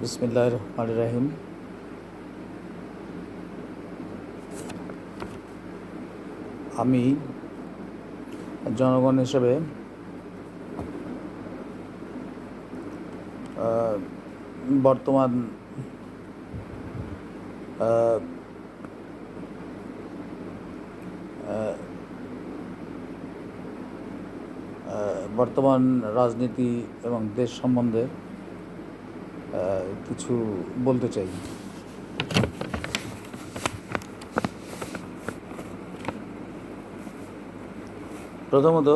বিসমিল্লাহির রহমানির রহিম। আমি জনগণ হিসেবে বর্তমান বর্তমান রাজনীতি এবং দেশ সম্বন্ধে কিছু বলতে চাই। প্রথমত,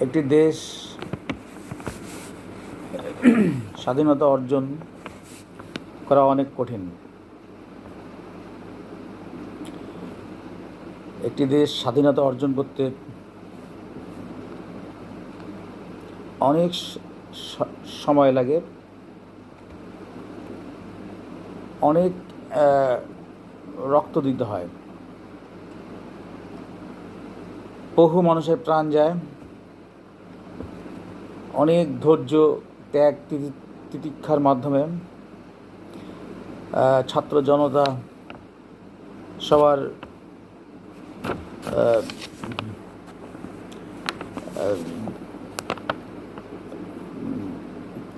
একটি দেশ স্বাধীনতা অর্জন করা অনেক কঠিন। একটি দেশ স্বাধীনতা অর্জন করতে অনেক সময় লাগে, অনেক রক্ত দিতে হয়, বহু মানুষের প্রাণ যায়, অনেক ধৈর্য, ত্যাগ, তিতিক্ষার মাধ্যমে ছাত্র জনতা সবার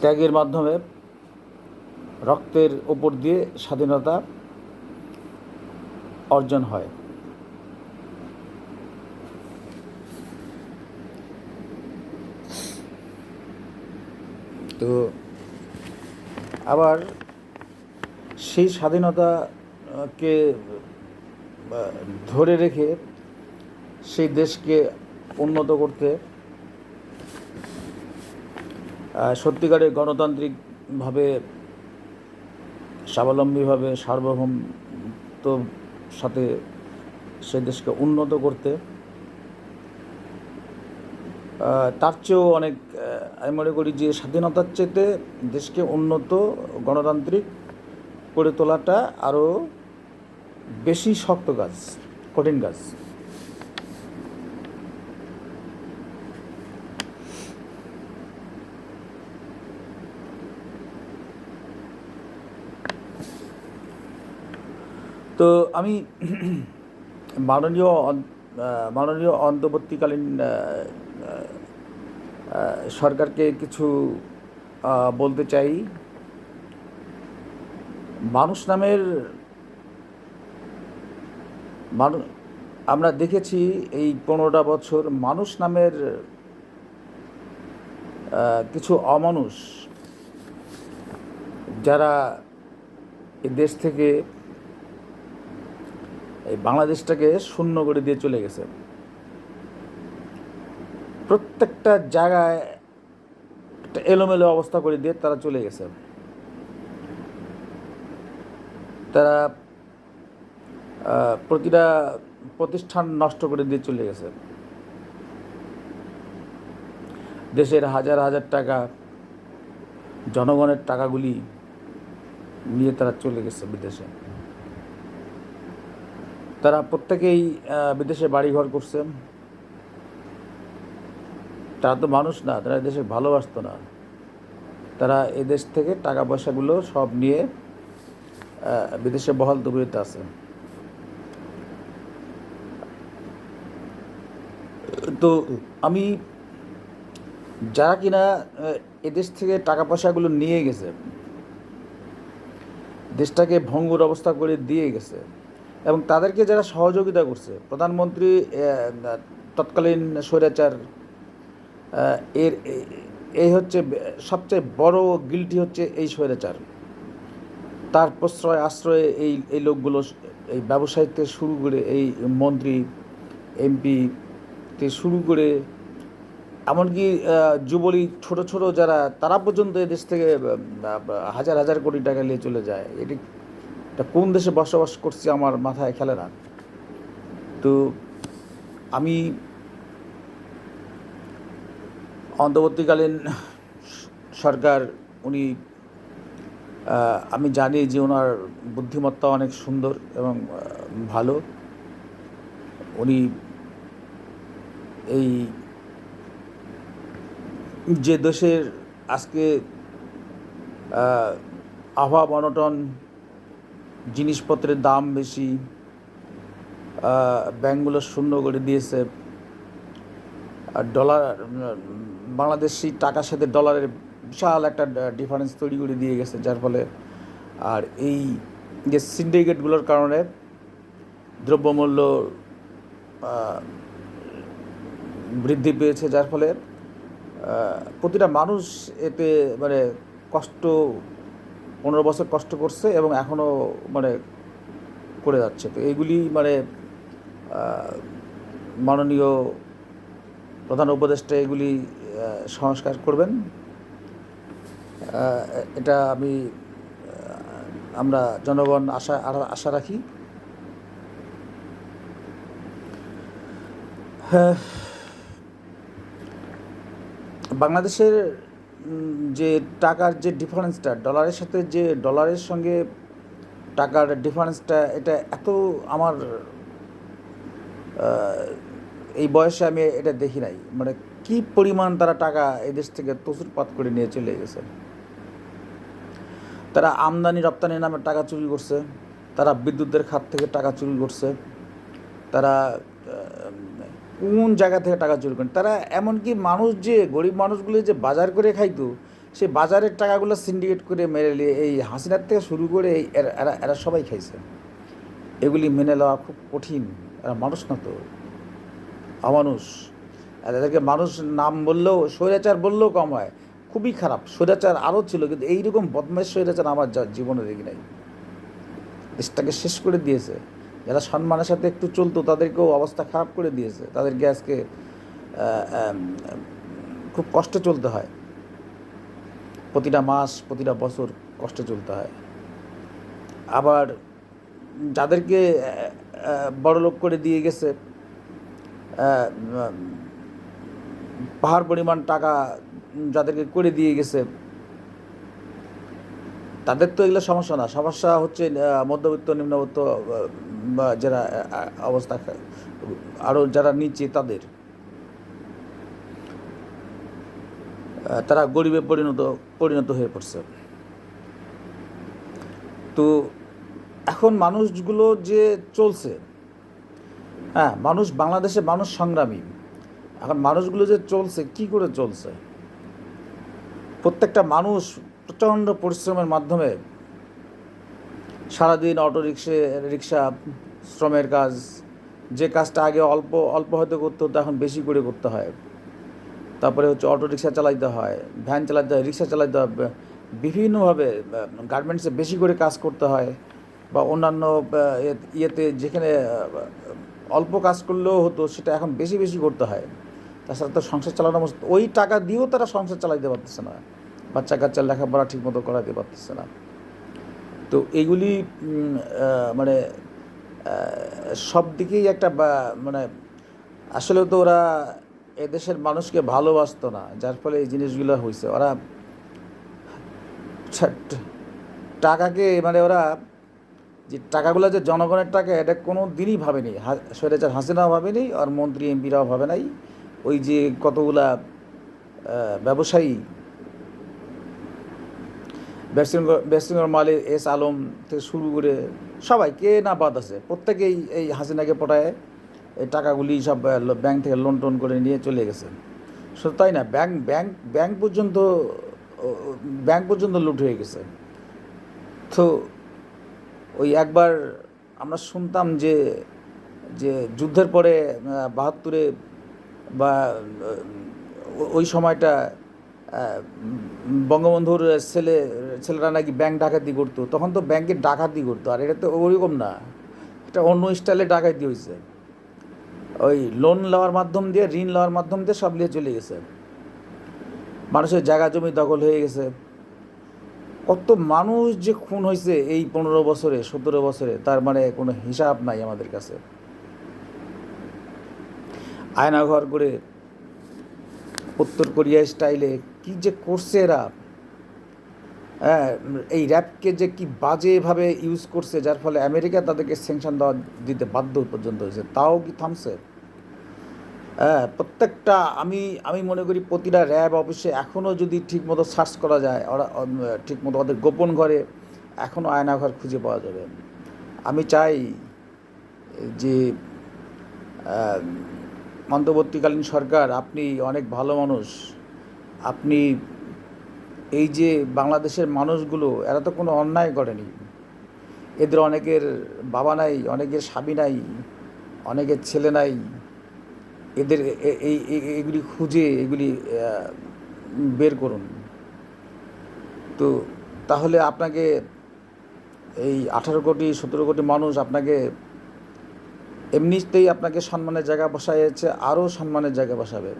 ত্যাগের মাধ্যমে রক্তের ওপর দিয়ে স্বাধীনতা অর্জন হয়। তো আবার সেই স্বাধীনতাকে ধরে রেখে সেই দেশকে উন্নত করতে সত্যিকারের গণতান্ত্রিকভাবে, স্বাবলম্বীভাবে, সার্বভৌমত্বর সাথে সেই দেশকে উন্নত করতে তার চেয়েও অনেক, আমি মনে করি যে স্বাধীনতার চেয়ে দেশকে উন্নত গণতান্ত্রিক করে তোলাটা আরও বেশি শক্ত কাজ, কঠিন কাজ। তো আমি মাননীয় অন্তর্বর্তীকালীন সরকারকে কিছু বলতে চাই। আমরা দেখেছি এই 15টা বছর মানুষ নামের কিছু অমানুষ যারা এই দেশ থেকে, এই বাংলাদেশটাকে শূন্য করে দিয়ে চলে গেছে। প্রত্যেকটা জায়গায় একটা এলোমেলো অবস্থা করে দিয়ে তারা চলে গেছে। তারা প্রতিটা প্রতিষ্ঠান নষ্ট করে দিয়ে চলে গেছে। দেশের হাজার হাজার টাকা, জনগণের টাকাগুলি নিয়ে তারা চলে গেছে বিদেশে। তারা প্রত্যেকেই বিদেশে বাড়িঘর করছে। তারা তো মানুষ না, তারা দেশে ভালোবাসতো না। তারা এদেশ থেকে টাকা পয়সাগুলো সব নিয়ে বিদেশে বহাল তবিয়তে আছে। তো আমি যারা কিনা এদেশ থেকে টাকা পয়সাগুলো নিয়ে গেছে, দেশটাকে ভঙ্গুর অবস্থা করে দিয়ে গেছে, এবং তাদেরকে যারা সহযোগিতা করছে, প্রধানমন্ত্রী তৎকালীন স্বৈরাচার, এই হচ্ছে সবচেয়ে বড় গিল্টি হচ্ছে এই স্বৈরাচার। তার প্রশ্রয় আশ্রয়ে এই লোকগুলো, এই ব্যবসায়ীতে শুরু করে, এই মন্ত্রী এমপিতে শুরু করে, এমনকি যুবলীগ ছোট ছোট যারা, তারা পর্যন্ত এদেশ থেকে হাজার হাজার কোটি টাকা নিয়ে চলে যায়। এটা কোন দেশে বসবাস করছি আমার মাথায় খেলে না। তো আমি অন্তর্বর্তীকালীন সরকার, আমি জানি যে ওনার বুদ্ধিমত্তা অনেক সুন্দর এবং ভালো। উনি এই যে দেশের আজকে অভাব অনটন, জিনিসপত্রের দাম বেশি, ব্যাংকগুলো শূন্য করে দিয়েছে, আর ডলার বাংলাদেশি টাকার সাথে ডলারের বিশাল একটা ডিফারেন্স তৈরি করে দিয়ে গেছে, যার ফলে আর এই যে সিন্ডিকেটগুলোর কারণে দ্রব্যমূল্য বৃদ্ধি পেয়েছে, যার ফলে প্রতিটা মানুষ এতে মানে কষ্ট 15 বছর কষ্ট করছে এবং এখনও মানে করে যাচ্ছে। তো এইগুলি মানে মাননীয় প্রধান উপদেষ্টা এগুলি সংস্কার করবেন, এটা আমরা জনগণ আশা রাখি। হ্যাঁ, বাংলাদেশের যে টাকার যে ডিফারেন্সটা ডলারের সঙ্গে টাকার ডিফারেন্সটা, এটা এত আমার এই বয়সে আমি এটা দেখি নাই। মানে কি পরিমাণ তারা টাকা এদেশ থেকে তসুরপাত করে নিয়ে চলে গেছে। তারা আমদানি রপ্তানির নামে টাকা চুরি করছে, তারা বিদ্যুতের খাত থেকে টাকা চুরি করছে, তারা কোন জায়গা থেকে টাকা চুরি করেন। তারা এমনকি মানুষ যে গরিব মানুষগুলো যে বাজার করে খাইতো, সেই বাজারের টাকাগুলো সিন্ডিকেট করে মেরে নিয়ে এই হাসিনার থেকে শুরু করে এরা সবাই খাইছে। এগুলি মেনে নেওয়া খুব কঠিন। এরা মানুষ না তো, অমানুষ। এদেরকে মানুষ নাম বললেও, স্বৈরাচার বললেও কম হয়। খুবই খারাপ। স্বৈরাচার আরও ছিল, কিন্তু এইরকম বদমাইশ স্বৈরাচার আমার জীবনে দেখি নাই। দেশটাকে শেষ করে দিয়েছে। যারা সম্মানের সাথে একটু চলতো তাদেরকেও অবস্থা খারাপ করে দিয়েছে। তাদেরকে আজকে খুব কষ্টে চলতে হয়, প্রতিটা মাস প্রতিটা বছর কষ্টে চলতে হয়। আবার যাদেরকে বড়লোক করে দিয়ে গেছে, পাহাড় পরিমাণ টাকা যাদেরকে করে দিয়ে গেছে, তাদের তো এগুলো সমস্যা না। সমস্যা হচ্ছে মধ্যবিত্ত নিম্নবিত্ত বা যারা অবস্থা আরও যারা নিচে, তারা গরিবে পরিণত হয়ে পড়ছে। তো এখন মানুষগুলো যে চলছে, হ্যাঁ, বাংলাদেশে মানুষ সংগ্রামী। এখন মানুষগুলো যে চলছে, কি করে চলছে? প্রত্যেকটা মানুষ প্রচণ্ড পরিশ্রমের মাধ্যমে সারাদিন রিক্সা, শ্রমের কাজ, যে কাজটা আগে অল্প অল্প হয়তো করতে হতো, এখন বেশি করে করতে হয়। তারপরে হচ্ছে অটোরিক্সা চালাইতে হয়, ভ্যান চালাতে হয়, রিক্সা চালাইতে হয়, বিভিন্নভাবে গার্মেন্টসে বেশি করে কাজ করতে হয়, বা অন্যান্য ইয়েতে যেখানে অল্প কাজ করলেও হতো সেটা এখন বেশি বেশি করতে হয়। তাছাড়া তো সংসার চালানো ওই টাকা দিয়েও তারা সংসার চালাইতে পারতেছে না, বাচ্চা কাচ্চার লেখাপড়া ঠিকমতো করাতে পারতেছে না। তো এইগুলি মানে সব দিকেই একটা মানে আসলে তো ওরা এদেশের মানুষকে ভালোবাসতো না, যার ফলে এই জিনিসগুলো হয়েছে। ওরা টাকাকে মানে ওরা যে টাকাগুলো যে জনগণের টাকা, এটা কোনো দিনই ভাবেনি। স্বৈরাচার হাসিনাও ভাবেনি, আর মন্ত্রী এমপিরাও ভাবে নাই। ওই যে কতগুলা ব্যবসায়ী, বেসিংর মালি, এস আলম থেকে শুরু করে সবাই, কে না বাদ আছে, প্রত্যেকেই এই হাসিনাকে পটায় এই টাকাগুলি সব ব্যাংক থেকে লোন টোন করে নিয়ে চলে গেছে। শুধু তাই না, ব্যাংক পর্যন্ত লুট হয়ে গেছে। তো ওই একবার আমরা শুনতাম যে যে যুদ্ধের পরে 72-এ বা ওই সময়টা বঙ্গবন্ধুর ছেলেরা নাকি ব্যাংক ডাকাতি করতো। তখন তো ব্যাংকের ডাকাতি করতো, আর এটা তো ওরকম না, এটা অন্য স্টাইলে ডাকাতি হয়েছে। ওই লোন নেওয়ার মাধ্যম দিয়ে, ঋণ নেওয়ার মাধ্যম দিয়ে সব নিয়ে চলে গেছে। মানুষের জায়গা জমি দখল হয়ে গেছে। কত মানুষ যে খুন হয়েছে এই 15 বছরে, 17 বছরে, তার মানে কোনো হিসাব নাই আমাদের কাছে। আয়নাঘর করে উত্তর কোরিয়া স্টাইলে কি যে করছে এরা। হ্যাঁ, এই র্যাপকে যে কি বাজেভাবে ইউজ করছে, যার ফলে আমেরিকা তাদেরকে স্যাংশন দিতে বাধ্য পর্যন্ত হয়েছে, তাও কি থামছে? হ্যাঁ, প্রত্যেকটা আমি আমি মনে করি প্রতিটা র্যাব অফিসে এখনও যদি ঠিকমতো সার্চ করা যায়, ওরা ঠিকমতো ওদের গোপন ঘরে এখনও আয়নাঘর খুঁজে পাওয়া যাবে। আমি চাই যে আহ, অন্তর্বর্তীকালীন সরকার, আপনি অনেক ভালো মানুষ, আপনি এই যে বাংলাদেশের মানুষগুলো, এরা তো কোনো অন্যায় করেনি, এদের অনেকের বাবা নাই, অনেকের স্বামী নাই, অনেকের ছেলে নাই, এদের এগুলি খুঁজে এগুলি বের করুন। তো তাহলে আপনাকে এই 18 কোটি 17 কোটি মানুষ আপনাকে এমনিতেই আপনাকে সম্মানের জায়গা বসাইছে, আরও সম্মানের জায়গা বসাবে।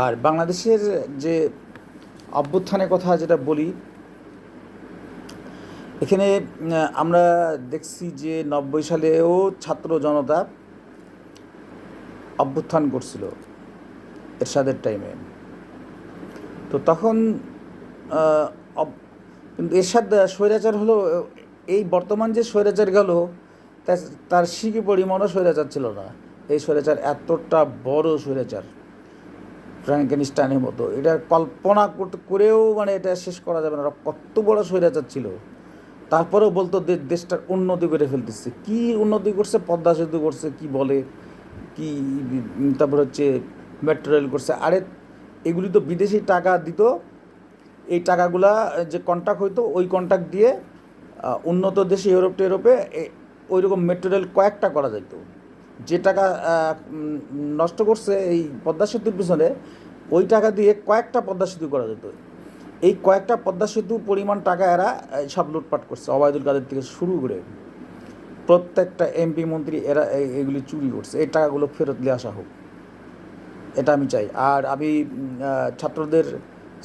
আর বাংলাদেশের যে অভ্যুত্থানের কথা যেটা বলি, এখানে আমরা দেখছি যে 90 সালেও ছাত্র জনতা অভ্যুত্থান করছিল এরশাদের টাইমে। তো তখন কিন্তু এরশাদ স্বৈরাচার হলো, এই বর্তমান যে স্বৈরাচার গেল তার শিখি পরিমাণও স্বৈরাচার ছিল না। এই স্বৈরাচার এতটা বড় স্বৈরাচার, ফ্র্যাঙ্কেনস্টাইনের মতো, এটা কল্পনা করেও মানে এটা শেষ করা যাবে না, কত বড় স্বৈরাচার ছিল। তারপরেও বলতো দেশটার উন্নতি করে ফেলতেছে। কি উন্নতি করছে? পদ্মা সেতু করছে, কি বলে, কি তারপর হচ্ছে মেট্রো রেল করছে। আরে এগুলি তো বিদেশি টাকা দিত, এই টাকাগুলা যে কন্ট্রাক্ট হইতো, ওই কন্ট্রাক্ট দিয়ে উন্নত দেশে ইউরোপে ওই রকম মেট্রো রেল কয়েকটা করা যেত। যে টাকা নষ্ট করছে এই পদ্মা সেতুর পিছনে, ওই টাকা দিয়ে কয়েকটা পদ্মা সেতু করা যেত। এই কয়েকটা পদ্মা সেতু পরিমাণ টাকা এরা সব লুটপাট করছে, ওবায়দুল কাদের থেকে শুরু করে প্রত্যেকটা এমপি মন্ত্রী এরা এগুলি চুরি করছে। এই টাকাগুলো ফেরত নিয়ে আসা হোক, এটা আমি চাই। আর আমি ছাত্রদের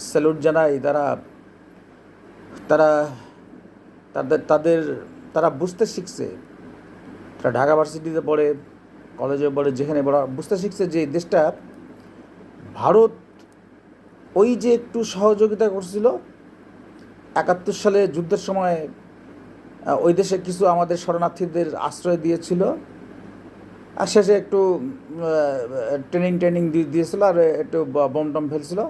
স্যালুট জানাই, তারা তারা তাদের তাদের তারা বুঝতে শিখছে। তারা ঢাকা ভার্সিটিতে পড়ে, কলেজে পড়ে, যেখানে পড়া, বুঝতে শিখছে যে দেশটা ভারত ওই যে একটু সহযোগিতা করছিল 71 সালে যুদ্ধের সময়, ওই দেশে কিছু আমাদের শরণার্থীদের আশ্রয় দিয়েছিল, আর শেষে একটু ট্রেনিং দিয়েছিল, আর একটু বম টম ফেলছিল।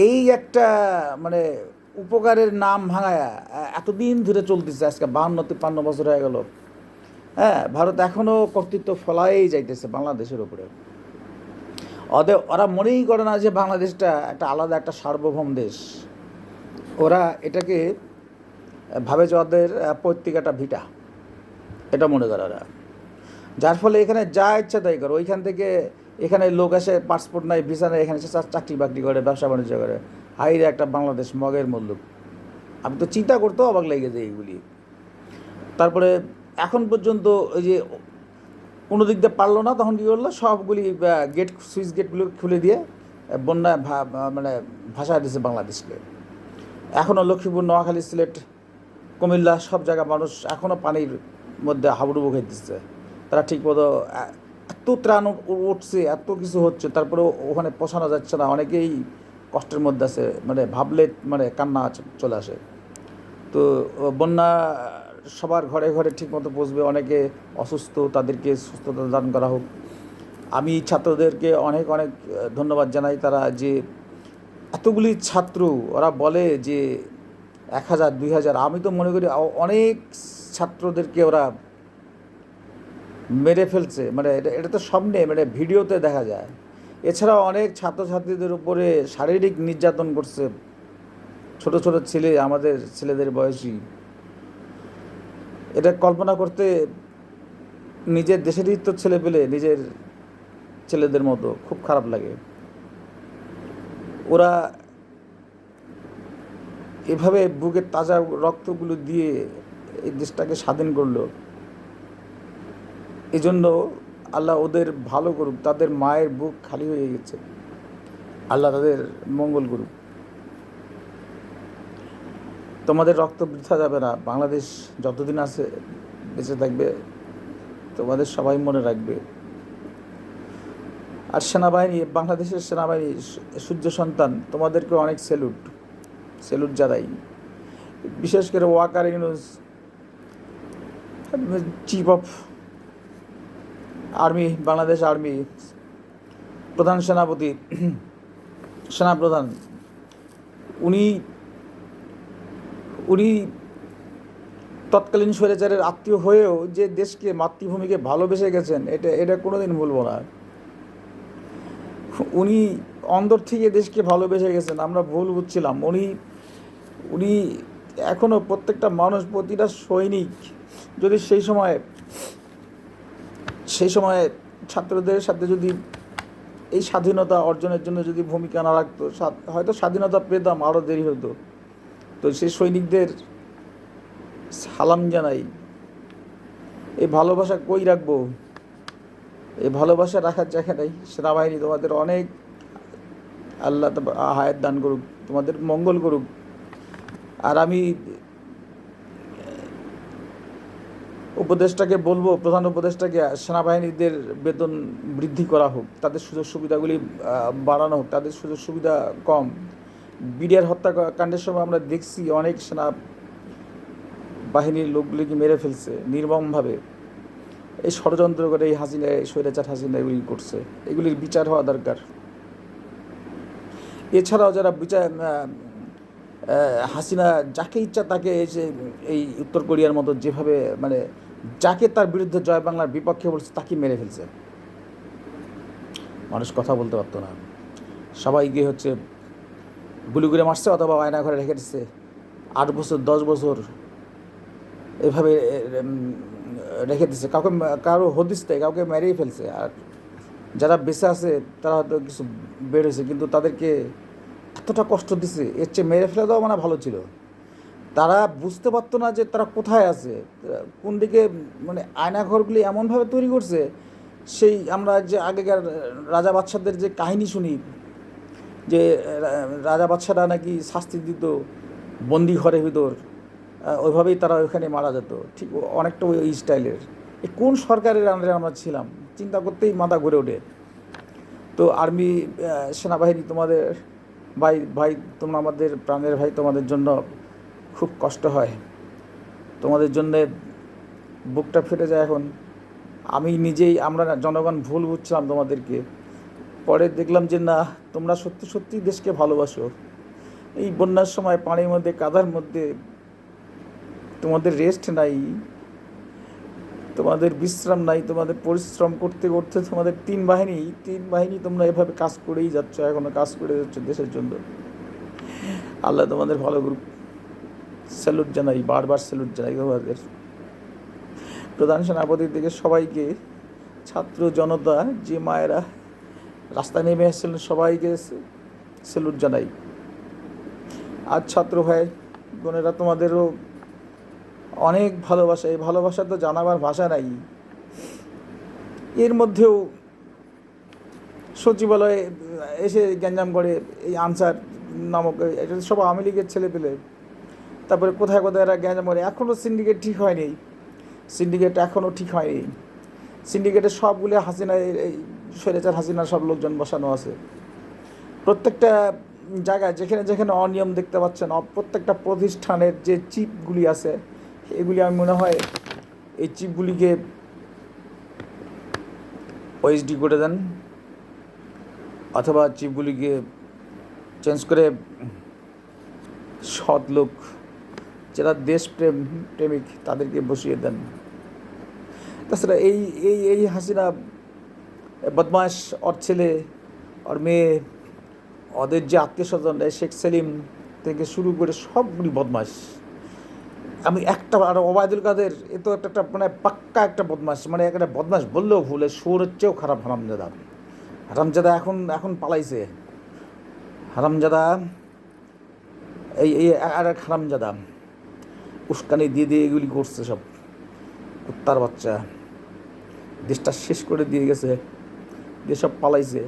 এই একটা মানে উপকারের নাম ভাঙায়া এতদিন ধরে চলতেছে, আজকে 52-53 বছর হয়ে গেল। হ্যাঁ, ভারত এখনও কর্তৃত্ব ফলাই যাইতেছে বাংলাদেশের উপরে। ওরা মনেই করে না যে বাংলাদেশটা একটা আলাদা একটা সার্বভৌম দেশ। ওরা এটাকে ভাবে যে ওদের পৈতৃক ভিটা, এটা মনে করে ওরা। যার ফলে এখানে যা ইচ্ছা তাই করে। ওইখান থেকে এখানে লোক আসে, পাসপোর্ট নাই, ভিসা নেই, এখানে এসে চাকরি বাকরি করে, ব্যবসা বাণিজ্য করে। হাইরে একটা বাংলাদেশ মগের মল্লুক! আমি তো চিন্তা করতেও অবাক লেগে যায় এইগুলি। তারপরে এখন পর্যন্ত ওই যে কোনো দিক দিয়ে পারলো না, তখন কী করলো, সবগুলি সুইচ গেটগুলো খুলে দিয়ে বন্যায় মানে ভাসায় দিয়েছে বাংলাদেশকে। এখনও লক্ষ্মীপুর, নোয়াখালী, সিলেট, কুমিল্লা সব জায়গায় মানুষ এখনও পানির মধ্যে হাবুডুবু খাইতেছে। তারা ঠিকমতো এত ত্রাণ উঠছে, এত কিছু হচ্ছে, তারপরেও ওখানে পৌঁছানো যাচ্ছে না। অনেকেই কষ্টের মধ্যে আছে, মানে ভাবলে মানে কান্না চলে আসে। তো বন্যা সবার ঘরে ঘরে ঠিকমতো পৌঁছবে। অনেকে অসুস্থ, তাদেরকে সুস্থতা দান করা হোক। আমি ছাত্রদেরকে অনেক অনেক ধন্যবাদ জানাই। তারা যে এতগুলি ছাত্র, ওরা বলে যে 1000 2000, আমি তো মনে করি অনেক ছাত্রদেরকে ওরা মেরে ফেলছে। মানে এটা তো সামনে, মানে ভিডিওতে দেখা যায়। এছাড়াও অনেক ছাত্রছাত্রীদের উপরে শারীরিক নির্যাতন করছে, ছোট ছোট ছেলে, আমাদের ছেলেদের বয়সী। এটা কল্পনা করতে, নিজের দেশেরই তো ছেলে পেলে নিজের ছেলেদের মতো খুব খারাপ লাগে। ওরা এভাবে বুকের তাজা রক্তগুলো দিয়ে এই দেশটাকে স্বাধীন করলো। এই জন্য আল্লাহ ওদের ভালো করুক, তাদের মায়ের বুক খালি হয়ে গেছে, আল্লাহ তাদের মঙ্গল করুক। তোমাদের রক্ত বৃথা যাবে না। বাংলাদেশ যতদিন আছে বেঁচে থাকবে, তোমাদের সবাই মনে রাখবে। আর সেনাবাহিনী, বাংলাদেশের সেনাবাহিনী, সূর্য সন্তান, তোমাদেরকে অনেক স্যালুট জানাই। বিশেষ করে Waker Yunus, chief of army, Bangladesh army প্রধান সেনাপতি, সেনাপ্রধান, উনি উনি তৎকালীন স্বৈরাচারের আত্মীয় হয়েও যে দেশকে, মাতৃভূমিকে ভালোবেসে গেছেন, এটা কোনোদিন ভুলব না। উনি অন্তর থেকে দেশকে ভালোবেসে গেছেন, আমরা ভুল বুঝছিলাম। উনি এখনও প্রত্যেকটা মানুষ, প্রতিটা সৈনিক যদি সেই সময় ছাত্রদের সাথে যদি এই স্বাধীনতা অর্জনের জন্য যদি ভূমিকা না রাখতো, হয়তো স্বাধীনতা পেতাম, আরও দেরি হতো। তো সেই সৈনিকদের সালাম জানাই। এই ভালোবাসা কই রাখবো? এই ভালোবাসা রাখার জায়গা নেই। সেনাবাহিনী, তোমাদের অনেক আল্লাহ হায়াত দান করুক, তোমাদের মঙ্গল করুক। আর আমি উপদেষ্টাকে বলবো, প্রধান উপদেষ্টাকে, সেনাবাহিনীদের বেতন বৃদ্ধি করা হোক, তাদের সুযোগ সুবিধাগুলি বাড়ানো হোক। তাদের সুযোগ সুবিধা কম। বিডিআর হত্যাকাণ্ডের সময় আমরা দেখছি অনেক সেনাবাহিনীর লোকগুলিকে মেরে ফেলছে নির্মমভাবে। এই ষড়যন্ত্র করে এই হাসিনা, স্বৈরাচার হাসিনা এগুলি করছে, এগুলির বিচার হওয়া দরকার। এছাড়াও যারা হাসিনা যাকে ইচ্ছা তাকে এসে এই উত্তর কোরিয়ার মতো যেভাবে মানে যাকে তার বিরুদ্ধে জয় বাংলার বিপক্ষে বলছে তাকে মেরে ফেলছে। মানুষ কথা বলতে পারতো না, সবাইকে গুলি করে মারছে অথবা আয়না ঘরে রেখে দিচ্ছে। 8 বছর 10 বছর এভাবে রেখে দিচ্ছে, কারো হদিস নেই, কাউকে মেরেই ফেলছে। আর যারা বেঁচে আছে তারা হয়তো কিছু বের হয়েছে, কিন্তু তাদেরকে এতটা কষ্ট দিছে, এর চেয়ে মেরে ফেলে দেওয়া মানে ভালো ছিল। তারা বুঝতে পারতো না যে তারা কোথায় আছে, কোন দিকে। মানে আয়নাঘরগুলি এমনভাবে তৈরি করছে, সেই আমরা যে আগেকার রাজা বাদশাদের যে কাহিনী শুনি, যে রাজা বাদশারা নাকি শাস্তি দিত বন্দি ঘরের ভিতর, ওইভাবেই তারা ওইখানে মারা যেত, ঠিক অনেকটা ওই স্টাইলের। এই কোন সরকারের আন্ডারে আমরা ছিলাম, চিন্তা করতেই মাথা ঘুরে ওঠে। তো আর্মি, সেনাবাহিনী, তোমাদের ভাই তোমরা আমাদের প্রাণের ভাই, তোমাদের জন্য খুব কষ্ট হয়, তোমাদের জন্যে বুকটা ফেটে যায়। এখন আমি নিজেই, আমরা জনগণ ভুল বুঝছিলাম তোমাদেরকে, পরে দেখলাম যে না, তোমরা সত্যি সত্যি দেশকে ভালোবাসো। এই বন্যার সময় পানির মধ্যে, কাদার মধ্যে তোমাদের রেস্ট নাই, তোমাদের বিশ্রাম নাই, তোমাদের পরিশ্রম করতে করতে তোমাদের তিন বাহিনী তোমরা এভাবে কাজ করেই যাচ্ছ, এখনো কাজ করে যাচ্ছ দেশের জন্য। আল্লাহ তোমাদের ভালো করুক। স্যালুট জানাই, বারবার স্যালুট জানাই তোমাদের। প্রধান সেনাপতির দিকে সবাইকে, ছাত্র জনতা, যে মায়েরা রাস্তায় নেমে এসেছিলেন সবাইকে স্যালুট জানাই। আর ছাত্র ভাই বোনেরা, তোমাদেরও অনেক ভালোবাসা। এই ভালোবাসা তো জানাবার ভাষা নাই। এর মধ্যেও সচিবালয়ে এসে গ্যাঞ্জাম করে এই আনসার নামক, এটা সব আওয়ামী লীগের ছেলে পেলে। তারপরে কোথায় কোথায় এরা গ্যাঞ্জাম করে। এখনও সিন্ডিকেট ঠিক হয়নি, সিন্ডিকেট এখনও ঠিক হয়নি। সিন্ডিকেটের সবগুলো হাসিনা, এই স্বৈরাচার হাসিনার সব লোকজন বসানো আছে। প্রত্যেকটা জায়গায় যেখানে যেখানে অনিয়ম দেখতে পাচ্ছেন, প্রত্যেকটা প্রতিষ্ঠানের যে চিপগুলি আছে, এগুলি আমি মনে হয় এই চিপগুলিকে ওএসডি করে দেন, অথবা চিপগুলিকে চেঞ্জ করে সৎ লোক যারা দেশপ্রেমিক তাদেরকে বসিয়ে দেন। তাছাড়া এই এই এই হাসিনা বদমাশ, ওর ছেলে, ওর মেয়ে, ওদের যে আত্মীয় স্বজন, শেখ সেলিম থেকে শুরু করে সবগুলি বদমাশ। আমি একটা, আর ওবায়দুল কাদের, এ তো একটা মানে পাক্কা একটা বদমাশ, মানে একটা বদমাশ বললেও ভুলে, সুরের চেয়েও খারাপ হারামজাদা এখন পালাইছে। হারামজাদা এই এই আর এক হারামজাদা উস্কানি দিয়ে এগুলি করছে সব। কুত্তার বাচ্চা দেশটা শেষ করে দিয়ে গেছে, দেশ সব পালাইছে।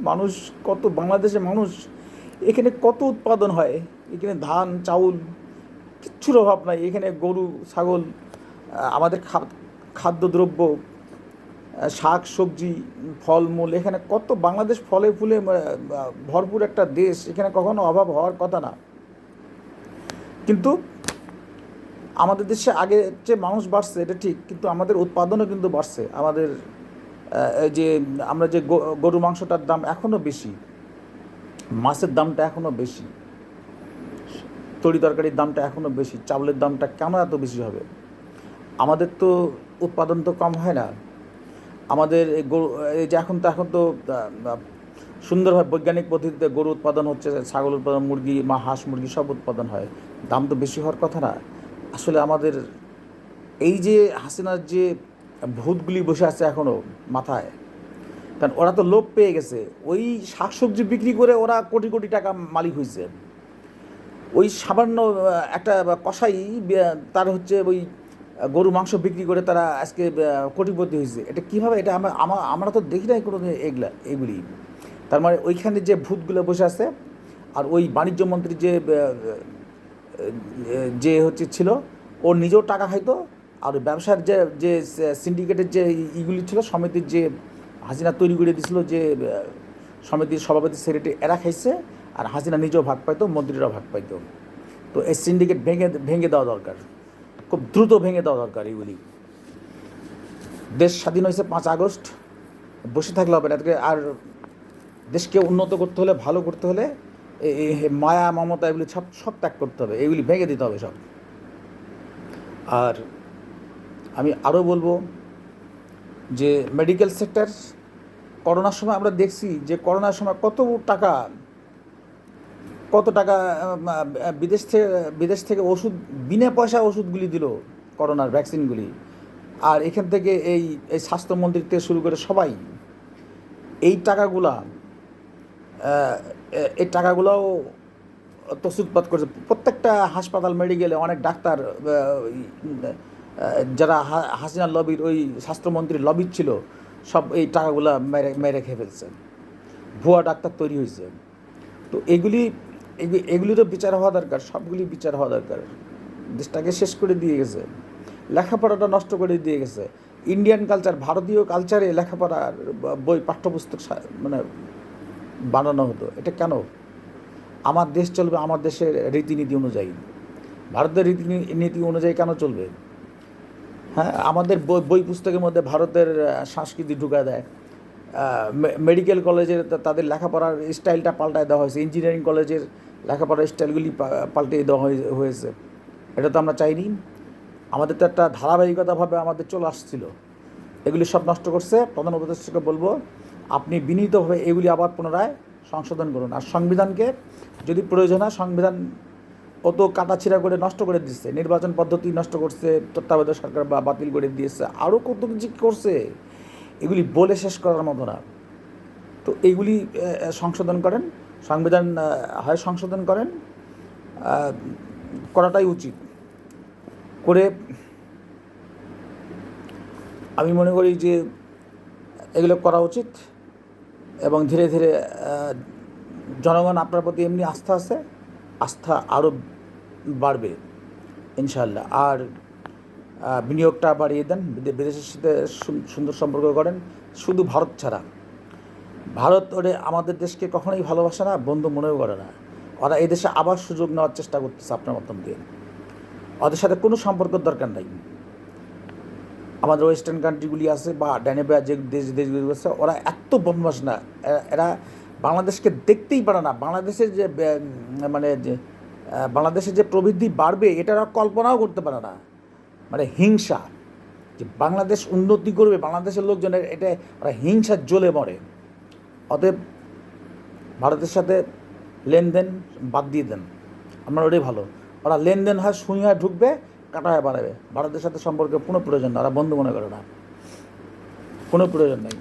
মানুষ কত, বাংলাদেশে মানুষ, এখানে কত উৎপাদন হয়, এখানে ধান চাউল কিচ্ছুর অভাব নাই। এখানে গরু ছাগল, আমাদের খাদ্যদ্রব্য, শাক সবজি, ফলমূল, এখানে কত, বাংলাদেশ ফলে ফুলে ভরপুর একটা দেশ, এখানে কখনো অভাব হওয়ার কথা না। কিন্তু আমাদের দেশে আগে যে মানুষ বাড়ছে এটা ঠিক, কিন্তু আমাদের উৎপাদনও কিন্তু বাড়ছে। আমাদের এই যে আমরা যে গরু মাংসটার দাম এখনও বেশি, মাছের দামটা এখনও বেশি, তরি তরকারির দামটা এখনও বেশি, চাউলের দামটা কেন এত বেশি হবে? আমাদের তো উৎপাদন তো কম হয় না। আমাদের এই গরু, এই যে এখন তো সুন্দরভাবে বৈজ্ঞানিক পদ্ধতিতে গরু উৎপাদন হচ্ছে, ছাগল উৎপাদন, মুরগি, হাঁস মুরগি সব উৎপাদন হয়, দাম তো বেশি হওয়ার কথা না। আসলে আমাদের এই যে হাসিনার যে ভূতগুলি বসে আছে এখনও মাথায়, কারণ ওরা তো লোভ পেয়ে গেছে, ওই শাকসবজি বিক্রি করে ওরা কোটি কোটি টাকা মালিক হয়েছে। ওই সামান্য একটা কসাই তার হচ্ছে ওই গরু মাংস বিক্রি করে তারা আজকে কোটিপতি হয়েছে। এটা কীভাবে? এটা আমরা তো দেখি নাই কোনো এগুলি। তার মানে ওইখানে যে ভূতগুলো বসে আছে, আর ওই বাণিজ্য মন্ত্রী যে যে হচ্ছে ছিল, ওর নিজেও টাকা খাইতো, আর ওই ব্যবসার যে যে সিন্ডিকেটের যে ইগুলি ছিল, সমিতির যে হাসিনা তৈরি করে দিয়েছিল, যে সমিতির সভাপতি সেক্রেটারি, এরা খাইছে, আর হাসিনা নিজেও ভাগ পাইতো, মন্ত্রীরাও ভাগ পাইতো। তো এই সিন্ডিকেট ভেঙে দেওয়া দরকার, খুব দ্রুত ভেঙে দেওয়া দরকার এগুলি। দেশ স্বাধীন হয়েছে 5 আগস্ট, বসে থাকলে হবে না। আর দেশকে উন্নত করতে হলে, ভালো করতে হলে এই মায়া মমতা এগুলি সব ত্যাগ করতে হবে, এগুলি ভেঙে দিতে হবে সব। আর আমি আরও বলবো যে মেডিকেল সেক্টর, করোনার সময় আমরা দেখছি যে করোনার সময় কত টাকা বিদেশ থেকে ওষুধ, বিনা পয়সা ওষুধগুলি দিল, করোনার ভ্যাকসিনগুলি। আর এখান থেকে এই স্বাস্থ্যমন্ত্রী থেকে শুরু করে সবাই এই টাকাগুলোও তসুৎপাত করেছে। প্রত্যেকটা হাসপাতাল, মেডিকেলে অনেক ডাক্তার, যারা হাসিনা লবির, ওই স্বাস্থ্যমন্ত্রীর লবির ছিল, সব এই টাকাগুলো মেরে খেয়ে ফেলছে, ভুয়া ডাক্তার তৈরি হয়েছে। তো এগুলিরও বিচার হওয়া দরকার, সবগুলি বিচার হওয়া দরকার। দেশটাকে শেষ করে দিয়ে গেছে, লেখাপড়াটা নষ্ট করে দিয়ে গেছে। ইন্ডিয়ান কালচার, ভারতীয় কালচারে লেখাপড়ার বই, পাঠ্যপুস্তক মানে বানানো হতো। এটা কেন? আমার দেশ চলবে আমার দেশের রীতিনীতি অনুযায়ী, ভারতের রীতিনীতি অনুযায়ী কেন চলবে? হ্যাঁ, আমাদের বই পুস্তকের মধ্যে ভারতের সংস্কৃতি ঢুকা দেয়। মেডিকেল কলেজের তাদের লেখাপড়ার স্টাইলটা পাল্টায় দেওয়া হয়েছে, ইঞ্জিনিয়ারিং কলেজের লেখাপড়ার স্টাইলগুলি পাল্টে দেওয়া হয়েছে। এটা তো আমরা চাইনি। আমাদের তো একটা ধারাবাহিকতাভাবে আমাদের চলে আসছিল, এগুলি সব নষ্ট করছে। প্রধান উপদেষ্টাকে বলবো, আপনি বিনীতভাবে এগুলি আবার পুনরায় সংশোধন করুন। আর সংবিধানকে যদি প্রয়োজন হয়, সংবিধান অত কাটাছিড়া করে নষ্ট করে দিচ্ছে, নির্বাচন পদ্ধতি নষ্ট করছে, তত্ত্বাবধায়ক সরকার বাতিল করে দিয়েছে, আরও কত কিছু করছে, এগুলি বলে শেষ করার মতো না। তো এইগুলি সংশোধন করেন, সংবিধান হয় সংশোধন করেন, করাটাই উচিত। করে আমি মনে করি যে এগুলো করা উচিত, এবং ধীরে ধীরে জনগণ আপনার প্রতি এমনি আস্থা আছে, আস্থা আরও বাড়বে ইনশাআল্লাহ। আর বিনিয়োগটা বাড়িয়ে দেন, বিদেশের সাথে সুন্দর সম্পর্ক করেন। শুধু ভারত ছাড়া, ভারত ওরে আমাদের দেশকে কখনোই ভালোবাসে না, বন্ধু মনেও করে না। ওরা এই দেশে আবার সুযোগ নেওয়ার চেষ্টা করতেছে আপনার মাধ্যম দিয়ে। ওদের সাথে কোনো সম্পর্কের দরকার নাই। আমাদের ওয়েস্টার্ন কান্ট্রিগুলি আছে বা ডাইনেবা যে দেশগুলি আছে, ওরা এত বদমাশ না, এরা বাংলাদেশকে দেখতেই পারে না। বাংলাদেশের যে মানে যে বাংলাদেশের যে প্রবৃদ্ধি বাড়বে, এটা ওরা কল্পনাও করতে পারে না। মানে হিংসা, যে বাংলাদেশ উন্নতি করবে, বাংলাদেশের লোকজনের, এটা ওরা হিংসার জ্বলে মরে। অতএব ভারতের সাথে লেনদেন বাদ দিয়ে দেন, আপনার ওটাই ভালো। ওরা লেনদেন হয়, সুই হয় ঢুকবে, কাটা হয় বাড়াবে। ভারতের সাথে সম্পর্কে কোনো প্রয়োজন না, ওরা বন্ধু মনে করে না, কোনো প্রয়োজন নেই।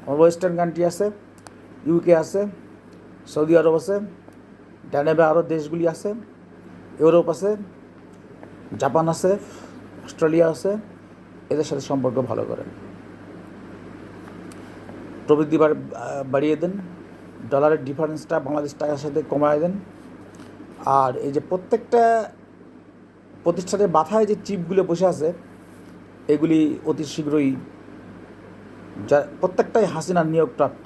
আমার ওয়েস্টার্ন কান্ট্রি আছে, ইউকে আছে, সৌদি আরব আছে, ডানেবে আরও দেশগুলি আছে, ইউরোপ আছে, জাপান আছে, অস্ট্রেলিয়া আছে। এদের সাথে সম্পর্ক ভালো করেন, প্রবৃদ্ধি বাড়িয়ে দেন, ডলারের ডিফারেন্সটা বাংলাদেশ টাকার সাথে কমায় দেন। আর এই যে প্রত্যেকটা প্রতিষ্ঠানের মাথায় যে চিপগুলো বসে আছে, এগুলি অতি শীঘ্রই, যা প্রত্যেকটাই হাসিনার নিয়োগপ্রাপ্ত।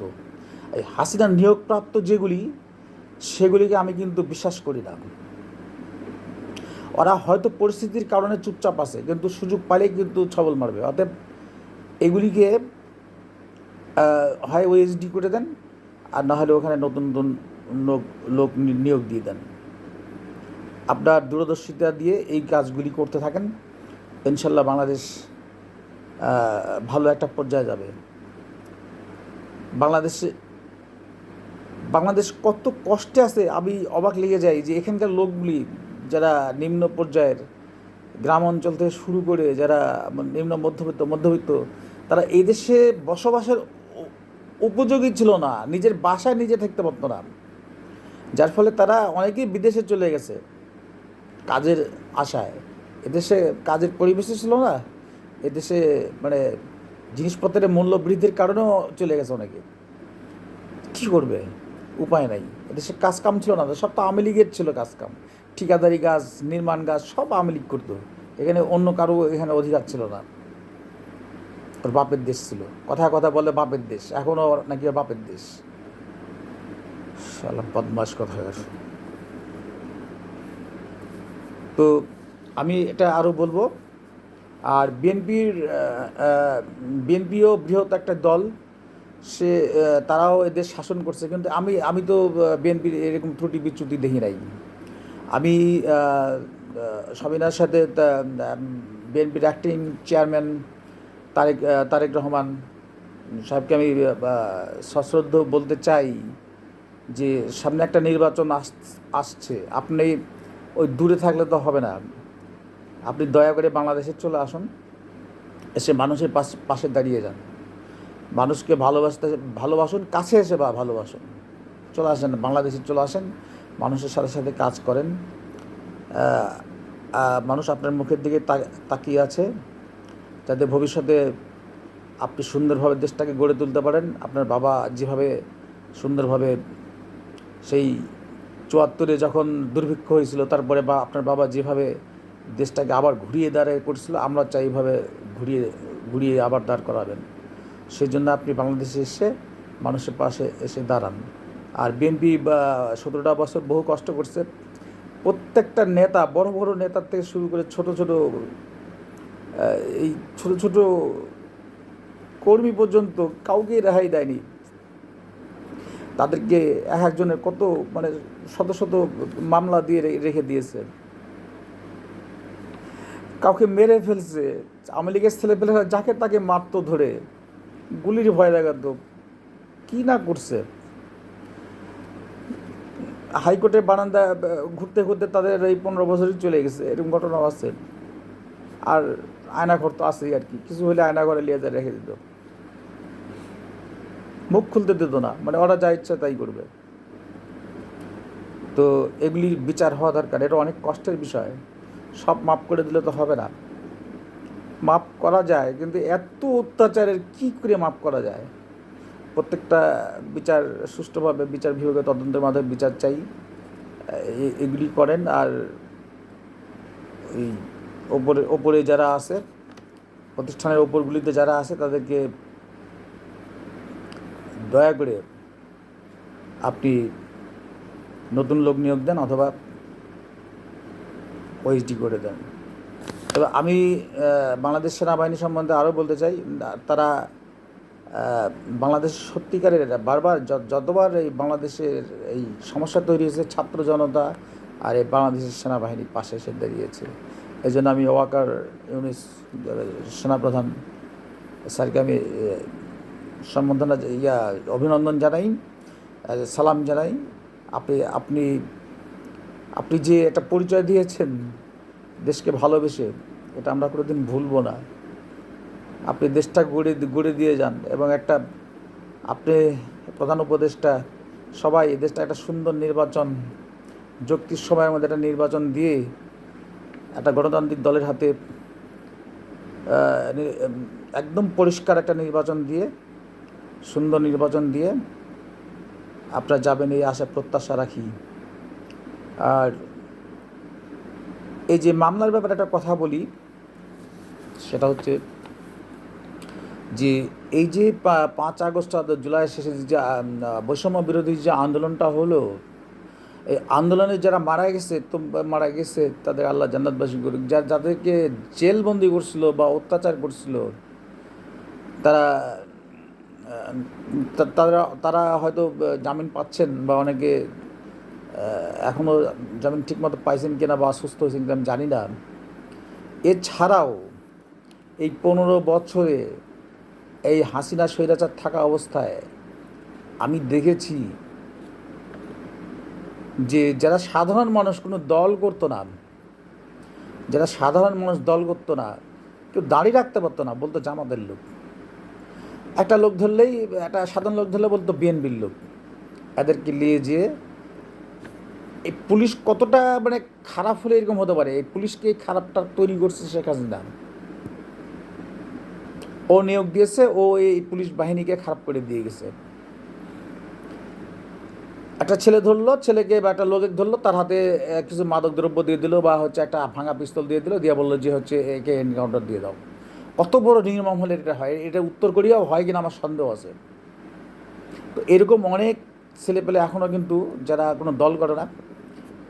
এই হাসিনার নিয়োগপ্রাপ্ত যেগুলি, সেগুলিকে আমি কিন্তু বিশ্বাস করি না। ওরা হয়তো পরিস্থিতির কারণে চুপচাপ আছে, কিন্তু সুযোগ পাইলেই কিন্তু ছবল মারবে। অতএব এগুলিকে হয় ওএসডি করে দেন, আর না হলে ওখানে নতুন নতুন লোক লোক নিয়োগ দিয়ে দেন। আপনার দূরদর্শিতা দিয়ে এই কাজগুলি করতে থাকেন, ইনশাল্লাহ বাংলাদেশ ভালো একটা পর্যায়ে যাবে। বাংলাদেশ কত কষ্টে আছে, আমি অবাক লেগে যাই যে এখানকার লোকগুলি যারা নিম্ন পর্যায়ের, গ্রাম অঞ্চল থেকে শুরু করে যারা নিম্ন মধ্যবিত্ত, তারা এই দেশে বসবাসের উপযোগী ছিল না, নিজের বাসায় নিজে থাকতে পারতো না, যার ফলে তারা অনেকেই বিদেশে চলে গেছে কাজের আশায়। এদেশে কাজের পরিবেশই ছিল না, এদেশে মানে জিনিসপত্রের মূল্য বৃদ্ধির কারণেও চলে গেছে অনেকে। কী করবে, উপায় নাই। এদেশে কাজ কাম ছিল না, সব তো আওয়ামী লীগের ছিল কাজ কাম, ঠিকাদারি কাজ, নির্মাণ কাজ সব আওয়ামী লীগ করতো। এখানে অন্য কারো এখানে অধিকার ছিল না। ওর বাপের দেশ ছিল, কথা বলে বাপের দেশ, এখনও নাকি ওর বাপের দেশ। শালা বদমাশ কথা। তো আমি এটা আরও বলবো। আর বিএনপিও বৃহৎ একটা দল, তারাও এদের শাসন করছে, কিন্তু আমি তো বিএনপির এরকম ত্রুটি বিচ্যুতি দেখি নাই। আমি সবিনার সাথে বিএনপির অ্যাক্টিং চেয়ারম্যান তারেক রহমান সাহেবকে আমি সশ্রদ্ধ বলতে চাই যে সামনে একটা নির্বাচন আসছে, আপনি ওই দূরে থাকলে তো হবে না, আপনি দয়া করে বাংলাদেশে চলে আসুন, এসে মানুষের পাশে দাঁড়িয়ে যান, মানুষকে ভালোবাসুন, কাছে এসে ভালোবাসুন, চলে আসেন বাংলাদেশে, চলে আসেন, মানুষের সাথে সাথে কাজ করেন। মানুষ আপনার মুখের দিকে তাকিয়ে আছে, যাতে ভবিষ্যতে আপনি সুন্দরভাবে দেশটাকে গড়ে তুলতে পারেন। আপনার বাবা যেভাবে সুন্দরভাবে সেই ৭৪-এ যখন দুর্ভিক্ষ হয়েছিল, তারপরে আপনার বাবা যেভাবে দেশটাকে আবার ঘুরিয়ে দাঁড়িয়ে করছিল, আমরা চাই এইভাবে ঘুরিয়ে আবার দাঁড় করাবেন। সেই জন্য আপনি বাংলাদেশে এসে মানুষের পাশে এসে দাঁড়ান। আর বিএনপি ১৭টা বছর বহু কষ্ট করছে, প্রত্যেকটা নেতা, বড় বড় নেতার থেকে শুরু করে ছোট কর্মী পর্যন্ত কাউকে রেহাই দেয়নি। তাদেরকে একজনের কত মানে শত মামলা দিয়ে রেখে দিয়েছে, কাউকে মেরে ফেলছে। আওয়ামী লীগের ছেলেপেলেরা যাকে তাকে মারতো, ধরে গুলির ভয় দেখাতো, কী না করছে। হাইকোর্টের বারান্দা ঘুরতে তাদের এই ১৫ বছরই চলে গেছে, এরকম ঘটনাও আছে। আর আয়নাঘর তো আছেই, আর কি কিছু হলে আয়নাঘরে নিয়ে যায় রেখে দিত, মুখ খুলতে দিত না, মানে ওরা যা ইচ্ছা তাই করবে। তো এগুলির বিচার হওয়া দরকার, এটা অনেক কষ্টের বিষয়। সব মাফ করে দিলে তো হবে না, মাফ করা যায়, কিন্তু এত অত্যাচারের কী করে মাফ করা যায়? প্রত্যেকটা বিচার সুষ্ঠুভাবে, বিচার বিভাগের তদন্তের মাধ্যমে বিচার চাই, এগুলি করেন। আর এই ওপরে যারা আছে, প্রতিষ্ঠানের ওপরগুলিতে যারা আছে, তাদেরকে দয়া করে আপনি নতুন লোক নিয়োগ দেন, অথবা ওএসডি করে দেন। তবে আমি বাংলাদেশ সেনাবাহিনী সম্বন্ধে আরও বলতে চাই, তারা বাংলাদেশ সত্যিকারের বারবার যতবার এই বাংলাদেশের এই সমস্যা তৈরি হয়েছে, ছাত্র জনতা আর এই বাংলাদেশের সেনাবাহিনীর পাশে এসে দাঁড়িয়েছে। এই জন্য আমি ওয়াকার ইউনুস সেনাপ্রধান স্যারকে আমি সম্বর্ধনা অভিনন্দন জানাই, সালাম জানাই। আপনি যে একটা পরিচয় দিয়েছেন দেশকে ভালোবেসে, এটা আমরা কোনোদিন ভুলব না। আপনি দেশটা গড়ে দিয়ে যান, এবং আপনি প্রধান উপদেষ্টা, সবাই দেশটা একটা সুন্দর নির্বাচন, যুক্তির সময়ের মধ্যে একটা নির্বাচন দিয়ে, একটা গণতান্ত্রিক দলের হাতে একদম পরিষ্কার একটা নির্বাচন দিয়ে, সুন্দর নির্বাচন দিয়ে আপনারা যাবেন, এই আশা প্রত্যাশা রাখি। আর এই যে মামলার ব্যাপারে একটা কথা বলি, সেটা হচ্ছে যে এই যে ৫ আগস্ট জুলাই শেষে যে বৈষম্য বিরোধী যে আন্দোলনটা হলো, এই আন্দোলনে যারা মারা গেছে তাদের আল্লাহ জান্নাতবাসী করুক। যাদেরকে জেলবন্দি করছিল বা অত্যাচার করছিল, তারা তারা তারা হয়তো জামিন পাচ্ছেন, বা অনেকে এখনও জামিন ঠিকমতো পাইছেন কিনা বা সুস্থ হয়েছেন কিনা আমি জানি না। এছাড়াও এই 15 বছরে এই হাসিনা স্বৈরাচার থাকা অবস্থায় আমি দেখেছি যে যারা সাধারণ মানুষ কোনো দল করতো না, যারা সাধারণ মানুষ দল করতো না, কেউ দাড়ি রাখতে পারতো না, বলতো জামাতের লোক। একটা লোক ধরলেই, একটা সাধারণ লোক ধরলে বলতো বিএনপির লোক। এদেরকে নিয়ে যেয়ে এই পুলিশ কতটা মানে খারাপ হলে এরকম হতে পারে, এই পুলিশকে এই খারাপটা তৈরি করছে শেখ হাসিনা। ও নিয়োগ দিয়েছে, ও এই পুলিশ বাহিনীকে খারাপ করে দিয়ে গেছে। একটা ছেলে ধরলো, ছেলেকে বা একটা লোক ধরলো, তার হাতে কিছু মাদক দ্রব্য দিয়ে দিল, বা হচ্ছে একটা ভাঙা পিস্তল দিয়ে দিল, দিয়ে বললো যে হচ্ছে একে এনকাউন্টার দিয়ে দাও। কত বড় নির্মম হলে এটা হয়? এটা উত্তর কোরিয়াও হয় কিনা আমার সন্দেহ আছে। তো এরকম অনেক ছেলেপেলে এখনও কিন্তু, যারা কোনো দল করে না,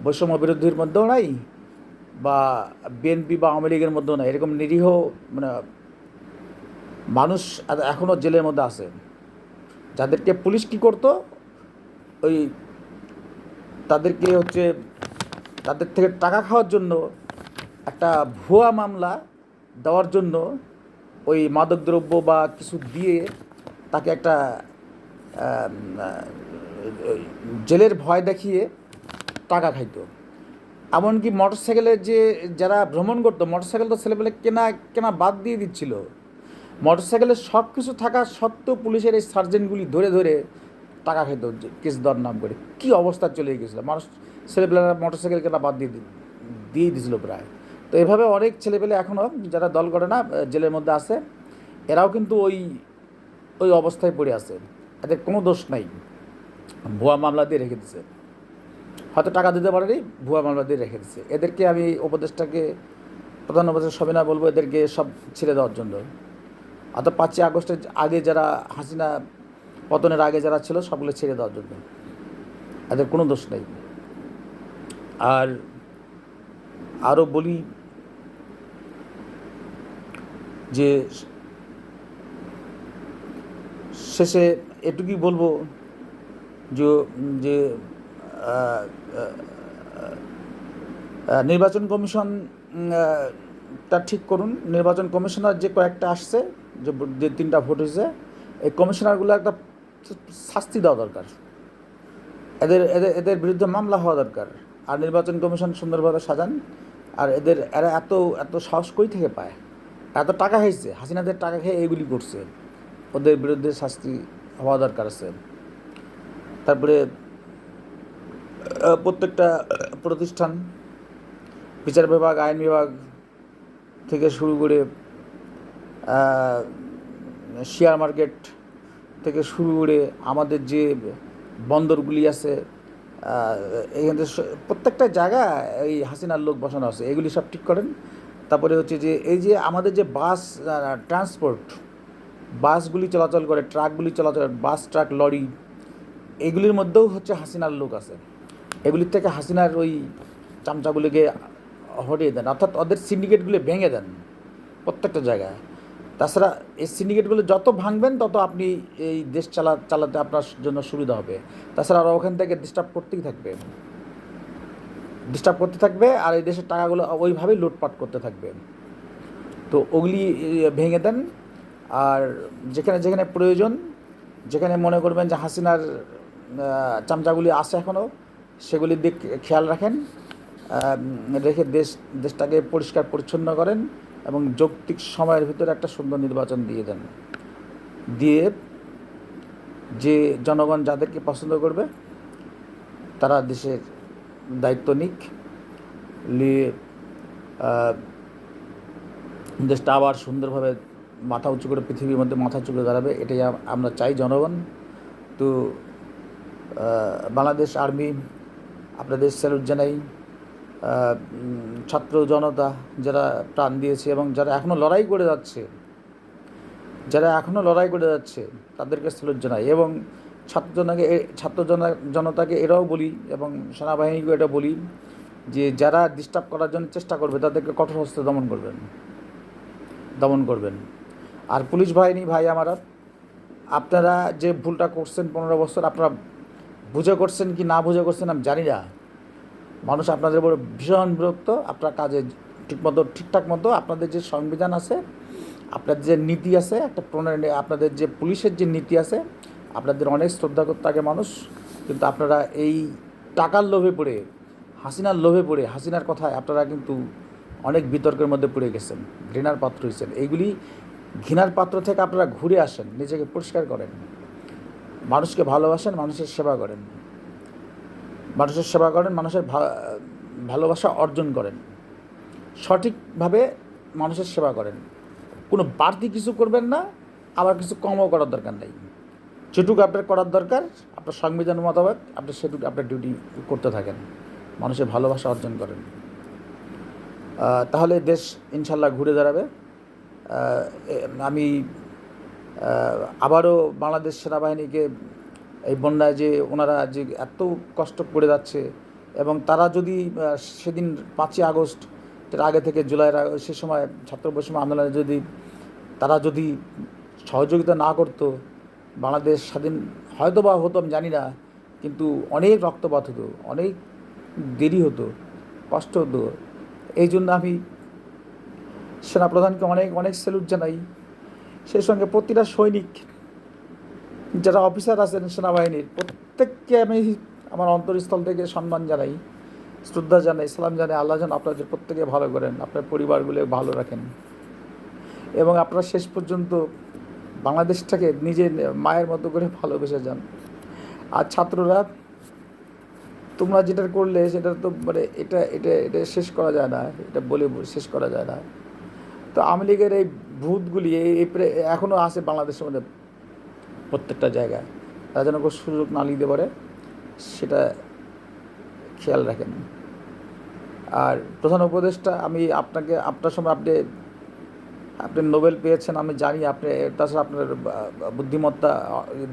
বৈষম্য বিরোধীর মধ্যেও নাই, বা বিএনপি বা আওয়ামী লীগের মধ্যেও নাই, এরকম নিরীহ মানে মানুষ এখনও জেলের মধ্যে আছে, যাদেরকে পুলিশ কী করতো, ওই তাদেরকে হচ্ছে তাদের থেকে টাকা খাওয়ার জন্য একটা ভুয়া মামলা দেওয়ার জন্য ওই মাদকদ্রব্য বা কিছু দিয়ে তাকে একটা জেলের ভয় দেখিয়ে টাকা খাইতো। এমনকি মোটরসাইকেলে যে যারা ভ্রমণ করতো, মোটরসাইকেল তো ছেলেপেলে কেনা কেনা বাদ দিয়ে দিচ্ছিল, মোটরসাইকেলে সব কিছু থাকা সত্ত্বেও পুলিশের এই সার্জেন্টগুলি ধরে ধরে টাকা খেত কেস দেওয়ার নাম করে। কী অবস্থা চলে গেছিলো, মানুষ ছেলেপেলেরা মোটরসাইকেল কেনা বাদ দিয়ে দিয়েছিল প্রায়। তো এভাবে অনেক ছেলেপেলে এখনও যারা দল করে না জেলের মধ্যে আছে, এরাও কিন্তু ওই ওই অবস্থায় পড়ে আছে, এদের কোনো দোষ নাই, ভুয়া মামলা দিয়ে রেখে দিছে। হয়তো টাকা দিতে পারেনি, ভুয়া মামলা দিয়ে রেখে দিচ্ছে। এদেরকে আমি উপদেষ্টাকে, প্রধান উপদেষ্টা সবিনা বলবো, এদেরকে সব ছেড়ে দেওয়ার জন্য। অর্থাৎ 5ই আগস্টের আগে যারা, হাসিনা পতনের আগে যারা ছিল, সবগুলো ছেড়ে দেওয়ার জন্য। এদের কোনো দোষ নেই। আর আরও বলি যে শেষে এটুকুই বলবো যে যে নির্বাচন কমিশন তা ঠিক করুন। নির্বাচন কমিশনার যে কয়েকটা আসছে, যে 3টা ভোট হয়েছে, এই কমিশনারগুলো একটা শাস্তি দেওয়া দরকার, এদের এদের এদের বিরুদ্ধে মামলা হওয়া দরকার। আর নির্বাচন কমিশন সুন্দরভাবে সাজান। আর এরা এত এত সাহস কই থেকে পায়? এত টাকা খাইছে, হাসিনাদের টাকা খেয়ে এইগুলি করছে, ওদের বিরুদ্ধে শাস্তি হওয়া দরকার আছে। তারপরে প্রত্যেকটা প্রতিষ্ঠান, বিচার বিভাগ, আইন বিভাগ থেকে শুরু করে শেয়ার মার্কেট থেকে শুরু করে আমাদের যে বন্দরগুলি আছে, এখান থেকে প্রত্যেকটা জায়গায় এই হাসিনার লোক বসানো আছে, এগুলি সব ঠিক করেন। তারপরে হচ্ছে যে এই যে আমাদের যে বাস ট্রান্সপোর্ট, বাসগুলি চলাচল করে, ট্রাকগুলি চলাচল, বাস, ট্রাক, লরি, এগুলির মধ্যেও হচ্ছে হাসিনার লোক আছে। এগুলির থেকে হাসিনার ওই চামচাগুলিকে হটিয়ে দেন, অর্থাৎ ওদের সিন্ডিকেটগুলি ভেঙে দেন প্রত্যেকটা জায়গায়। তাছাড়া এই সিন্ডিকেটগুলো যত ভাঙবেন, তত আপনি এই দেশ চালাতে আপনার জন্য সুবিধা হবে। তাছাড়া ওরা ওখান থেকে ডিস্টার্ব করতে থাকবে, আর এই দেশের টাকাগুলো ওইভাবেই লুটপাট করতে থাকবে। তো ওগুলি ভেঙে দেন। আর যেখানে যেখানে প্রয়োজন, যেখানে মনে করবেন যে হাসিনার চামচাগুলি আছে এখনও, সেগুলির দিক খেয়াল রাখেন, রেখে দেশটাকে পরিষ্কার পরিচ্ছন্ন করেন, এবং যৌক্তিক সময়ের ভিতরে একটা সুন্দর নির্বাচন দিয়ে দেন। দিয়ে যে জনগণ যাদেরকে পছন্দ করবে, তারা দেশের দায়িত্ব নিক, নিয়ে দেশটা আবার সুন্দরভাবে মাথা উঁচু করে, পৃথিবীর মধ্যে মাথা উঁচু করে দাঁড়াবে, এটাই আমরা চাই জনগণ। তো বাংলাদেশ আর্মি আপনাদের স্যালুট জানাই। ছাত্র জনতা যারা প্রাণ দিয়েছে এবং যারা এখনও লড়াই করে যাচ্ছে, তাদেরকে স্যালুট জানাই। এবং ছাত্র জনতাকে এরাও বলি, এবং সেনাবাহিনীকে এটা বলি, যে যারা ডিস্টার্ব করার জন্য চেষ্টা করবে, তাদেরকে কঠোর হস্তে দমন করবেন। আর পুলিশ বাহিনী ভাই আমারা, আপনারা যে ভুলটা করছেন 15 বছর, আপনারা বুঝে করছেন কি না বুঝে করছেন আমি জানি না। মানুষ আপনাদের উপর ভীষণ বিরক্ত। আপনার কাজে ঠিকঠাক মতো আপনাদের যে সংবিধান আছে, আপনাদের যে নীতি আছে, একটা প্রণয়ন, আপনাদের যে পুলিশের যে নীতি আছে, আপনাদের অনেক শ্রদ্ধা করতে থাকে মানুষ। কিন্তু আপনারা এই টাকার লোভে পড়ে, হাসিনার লোভে পড়ে, হাসিনার কথায় আপনারা কিন্তু অনেক বিতর্কের মধ্যে পড়ে গেছেন, ঘৃণার পাত্র হয়েছেন। এইগুলি ঘৃণার পাত্র থেকে আপনারা ঘুরে আসেন, নিজেকে পরিষ্কার করেন, মানুষকে ভালোবাসেন, মানুষের সেবা করেন, মানুষের ভালোবাসা অর্জন করেন, সঠিকভাবে মানুষের সেবা করেন। কোনো বাড়তি কিছু করবেন না, আবার কিছু কমও করার দরকার নেই। যেটুকু আপনার করার দরকার আপনার সংবিধান মোতাবেক আপনি সেটুকু আপনার ডিউটি করতে থাকেন, মানুষের ভালোবাসা অর্জন করেন। তাহলে দেশ ইনশাল্লাহ ঘুরে দাঁড়াবে। আমি আবারও বাংলাদেশ সেনাবাহিনীকে এই বন্যায় যে ওনারা যে এত কষ্ট করে যাচ্ছে, এবং তারা যদি সেদিন 5ই আগস্ট এর আগে থেকে জুলাইয়ের সে সময় ছাত্র বৈষম্য আন্দোলনে তারা যদি সহযোগিতা না করতো, বাংলাদেশ স্বাধীন হয়তো বা হতো, আমি জানি না, কিন্তু অনেক রক্তপাত হতো, অনেক দেরি হতো, কষ্ট হতো। এই জন্য আমি সেনাপ্রধানকে অনেক অনেক স্যালুট জানাই। সেই সঙ্গে প্রতিটা সৈনিক, যারা অফিসার আছেন সেনাবাহিনীর, প্রত্যেককে আমি আমার অন্তরস্থল থেকে সম্মান জানাই, শ্রদ্ধা জানাই, সালাম জানাই। আল্লাহ যেন আপনাদের প্রত্যেকে ভালো করেন, আপনার পরিবারগুলো ভালো রাখেন, এবং আপনারা শেষ পর্যন্ত বাংলাদেশটাকে নিজের মায়ের মতো করে ভালোবেসে যান। আর ছাত্ররা, তোমরা যেটা করলে সেটা তো মানে এটা এটা এটা শেষ করা যায় না, এটা বলে শেষ করা যায় না। তো আওয়ামী লীগের এই ভূতগুলি এখনও আছে বাংলাদেশের মধ্যে প্রত্যেকটা জায়গায়, তারা যেন কোনো সুযোগ না নিতে পারে সেটা খেয়াল রাখেন। আর প্রধান উপদেষ্টা, আমি আপনার সময় আপনি নোবেল পেয়েছেন, আমি জানি। আপনি তাছাড়া আপনার বুদ্ধিমত্তা,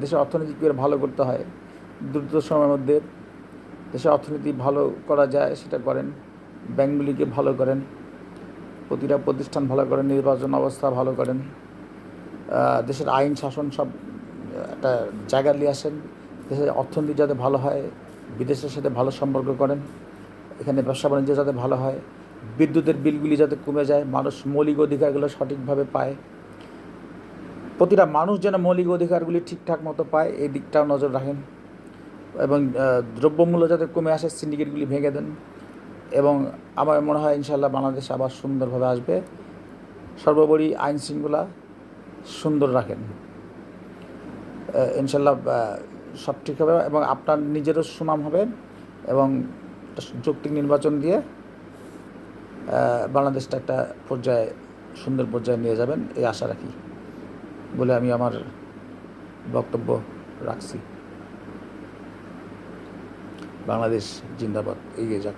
দেশের অর্থনীতি কীভাবে ভালো করতে হয়, দ্রুত সময়ের মধ্যে দেশের অর্থনীতি ভালো করা যায় সেটা করেন, ব্যাঙ্কগুলিকে ভালো করেন, প্রতিটা প্রতিষ্ঠান ভালো করেন, নির্বাচন অবস্থা ভালো করেন, দেশের আইন শাসন সব একটা জায়গা নিয়ে আসেন, দেশের অর্থনীতি যাতে ভালো হয়, বিদেশের সাথে ভালো সম্পর্ক করেন, এখানে ব্যবসা বাণিজ্য যাতে ভালো হয়, বিদ্যুতের বিলগুলি যাতে কমে যায়, মানুষ মৌলিক অধিকারগুলো সঠিকভাবে পায়, প্রতিটা মানুষ যেন মৌলিক অধিকারগুলি ঠিকঠাক মতো পায়, এই দিকটাও নজর রাখেন, এবং দ্রব্যমূল্য যাতে কমে আসে, সিন্ডিকেটগুলি ভেঙে দেন। এবং আমার মনে হয় ইনশাআল্লাহ বাংলাদেশ আবার সুন্দরভাবে আসবে। সর্বোপরি আইন শৃঙ্খলা সুন্দর রাখেন, ইনশাআল্লাহ সব ঠিক হবে, এবং আপনার নিজেরও সুনাম হবে, এবং যৌক্তিক নির্বাচন দিয়ে বাংলাদেশটা একটা সুন্দর পর্যায়ে নিয়ে যাবেন, এই আশা রাখি বলে আমি আমার বক্তব্য রাখছি। বাংলাদেশ জিন্দাবাদ, এগিয়ে যাক।